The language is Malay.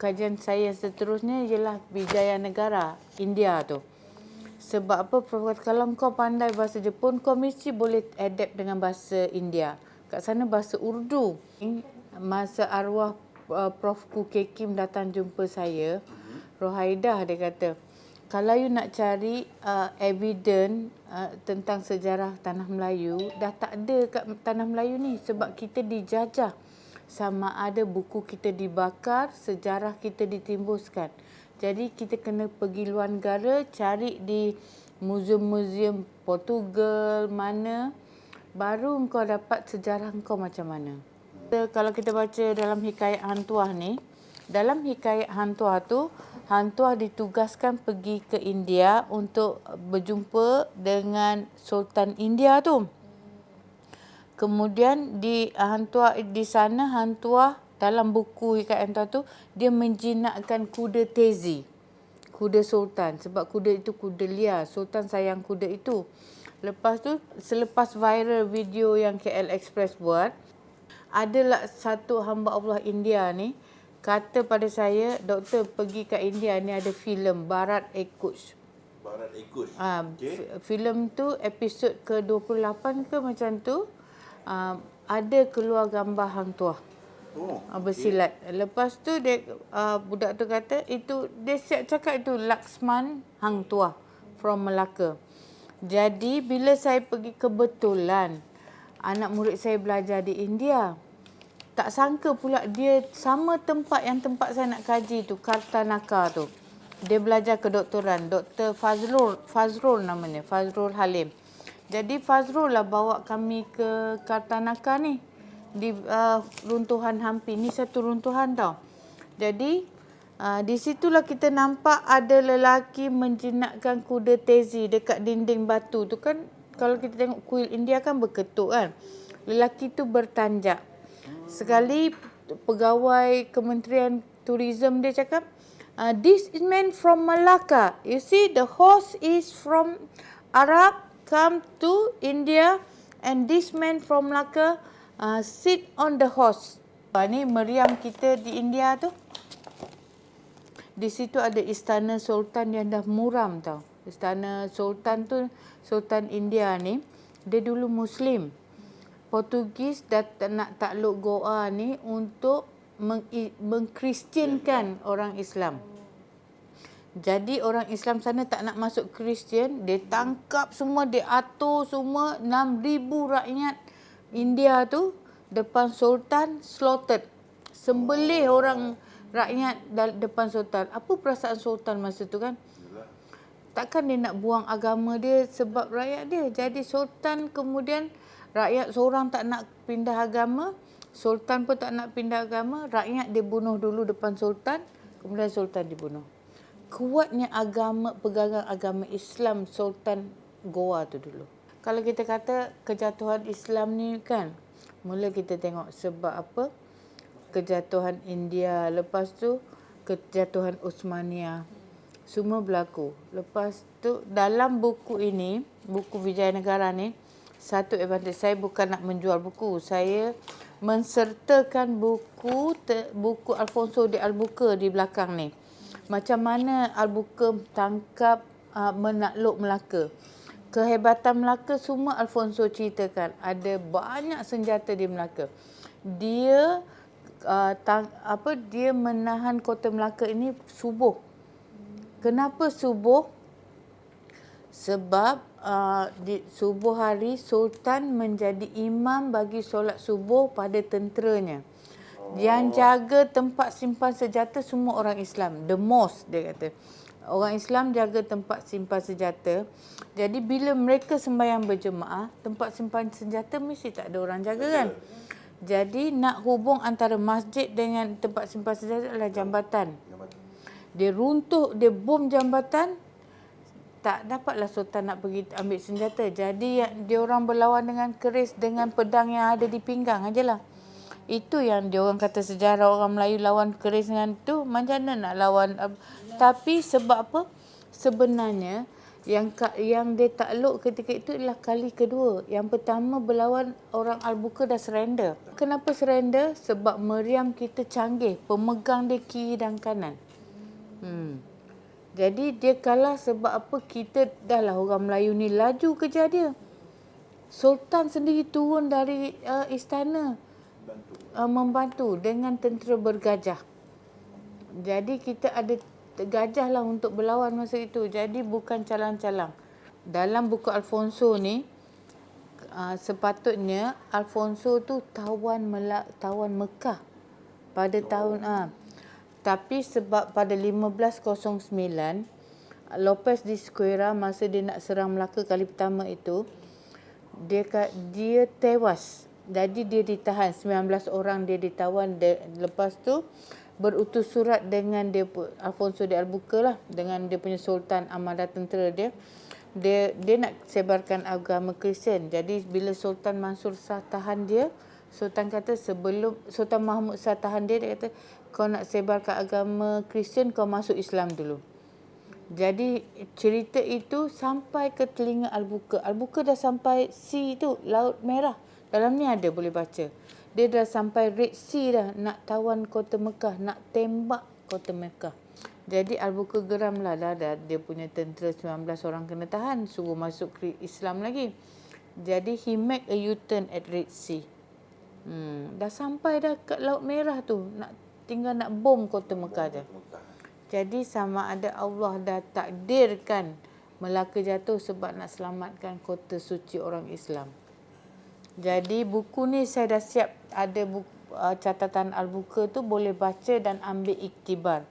kajian saya seterusnya ialah Wijayanagara, India tu. Sebab apa? Kalau kau pandai bahasa Jepun, kau mesti boleh adapt dengan bahasa India. Kat sana bahasa Urdu. Masa arwah Prof. Kuke Kim datang jumpa saya, Rohaidah dia kata, kalau you nak cari evidence tentang sejarah Tanah Melayu, dah tak ada kat Tanah Melayu ni sebab kita dijajah. Sama ada buku kita dibakar, sejarah kita ditimbuskan. Jadi kita kena pergi luar negara, cari di muzium-muzium Portugal mana, baru kau dapat sejarah kau macam mana. Kalau kita baca dalam hikayat Hang Tuah ni, dalam hikayat Hang Tuah tu, Hang Tuah ditugaskan pergi ke India untuk berjumpa dengan Sultan India tu. Kemudian di Hang Tuah di sana, Hang Tuah dalam buku hikayat Hang Tuah tu, dia menjinakkan kuda Tezi, kuda Sultan, sebab kuda itu kuda liar. Sultan sayang kuda itu. Lepas tu, selepas viral video yang KL Express buat, adalah satu hamba Allah India ni kata pada saya, doktor pergi ke India ni ada filem Bharat Ekush. Bharat Ekush. Filem tu episod ke-28 ke macam tu. Ada keluar gambar Hang Tuah bersilat. Lepas tu dia budak tu kata itu dia siap cakap itu Laksman Hang Tuah from Melaka. Jadi bila saya pergi, kebetulan anak murid saya belajar di India. Tak sangka pula dia sama tempat yang tempat saya nak kaji tu, Kartanaka tu. Dia belajar kedoktoran, Dr. Fazrul namanya, Fazrul Halim. Jadi Fazrul lah bawa kami ke Kartanaka ni, di runtuhan Hampi. Ni satu runtuhan tau. Jadi di situlah kita nampak ada lelaki menjinakkan kuda Tezi dekat dinding batu tu kan. Kalau kita tengok kuil India kan berketuk kan. Lelaki tu bertanjak. Sekali pegawai Kementerian Tourism dia cakap, this is man from Malacca. You see the horse is from Arab, come to India, and this man from Malacca sit on the horse. Ni meriam kita di India tu. Di situ ada istana Sultan yang dah muram tau. Istana Sultan tu, Sultan India ni, dia dulu Muslim. Portugis dah nak takluk Goa ni untuk mengkristiankan orang Islam. Jadi orang Islam sana tak nak masuk Kristian, dia tangkap semua, dia atur semua 6,000 rakyat India tu depan Sultan, slaughtered. Sembelih orang rakyat depan Sultan. Apa perasaan Sultan masa tu kan? Takkan dia nak buang agama dia sebab rakyat dia. Jadi Sultan kemudian, rakyat seorang tak nak pindah agama, Sultan pun tak nak pindah agama, rakyat dia bunuh dulu depan Sultan, kemudian Sultan dibunuh. Kuatnya agama, pegangan agama Islam Sultan Goa tu dulu. Kalau kita kata kejatuhan Islam ni kan, mula kita tengok sebab apa? Kejatuhan India, lepas tu kejatuhan Uthmaniyah. Semua berlaku. Lepas tu dalam buku ini, buku Wijayanagara ni, satu advantage saya bukan nak menjual buku. Saya mensertakan buku Alfonso de Albuquerque di belakang ni. Macam mana Albuquerque tangkap menakluk Melaka. Kehebatan Melaka semua Alfonso ceritakan. Ada banyak senjata di Melaka. Dia dia menahan kota Melaka ini subuh. Kenapa subuh? Sebab di subuh hari Sultan menjadi imam bagi solat subuh pada tenteranya. Yang jaga tempat simpan senjata semua orang Islam. The mosque dia kata. Orang Islam jaga tempat simpan senjata. Jadi bila mereka sembahyang berjemaah, tempat simpan senjata mesti tak ada orang jaga kan. Jadi nak hubung antara masjid dengan tempat simpan senjata adalah jambatan. Dia runtuh, dia bom jambatan. Tak dapatlah Sultan nak pergi ambil senjata. Jadi dia orang berlawan dengan keris, dengan pedang yang ada di pinggang ajalah. Itu yang dia orang kata sejarah orang Melayu lawan keris dengan tu. Macam mana nak lawan? Tapi sebab apa? Sebenarnya Yang dia takluk ketika itu adalah kali kedua. Yang pertama berlawan orang Al-Buqa dah surrender. Kenapa surrender? Sebab meriam kita canggih, pemegang dia kiri dan kanan. Jadi dia kalah sebab apa? Kita dah lah orang Melayu ni laju kejar dia. Sultan sendiri turun dari istana membantu dengan tentera bergajah. Jadi kita ada gajah lah untuk berlawan masa itu. Jadi bukan calang-calang. Dalam buku Alfonso ni, sepatutnya Alfonso tu tawan Mekah pada tahun tapi sebab pada 1509 Lopez de Esquerra masa dia nak serang Melaka kali pertama itu, dia tewas. Jadi dia ditahan, 19 orang dia ditawan. Lepas tu berutus surat dengan dia Alfonso de Albuquerque lah, dengan dia punya sultan armada tentera dia. Dia nak sebarkan agama Kristian. Jadi bila Sultan Mansur Shah tahan dia, Sultan kata sebelum Sultan Mahmud Shah tahan dia kata kau nak sebarkan agama Kristian, kau masuk Islam dulu. Jadi cerita itu sampai ke telinga Albuquerque. Albuquerque dah sampai sea tu, Laut Merah. Dalam ni ada, boleh baca. Dia dah sampai Red Sea dah, nak tawan kota Mekah, nak tembak kota Mekah. Jadi Albuquerque geram lah, dah dia punya tentera 19 orang kena tahan, suruh masuk Islam lagi. Jadi he make a U-turn at Red Sea. Dah sampai dah kat Laut Merah tu, tinggal nak bom kota Mekah je. Jadi sama ada Allah dah takdirkan Melaka jatuh sebab nak selamatkan kota suci orang Islam. Jadi buku ni saya dah siap, ada buku, catatan Al-Buqa tu, boleh baca dan ambil iktibar.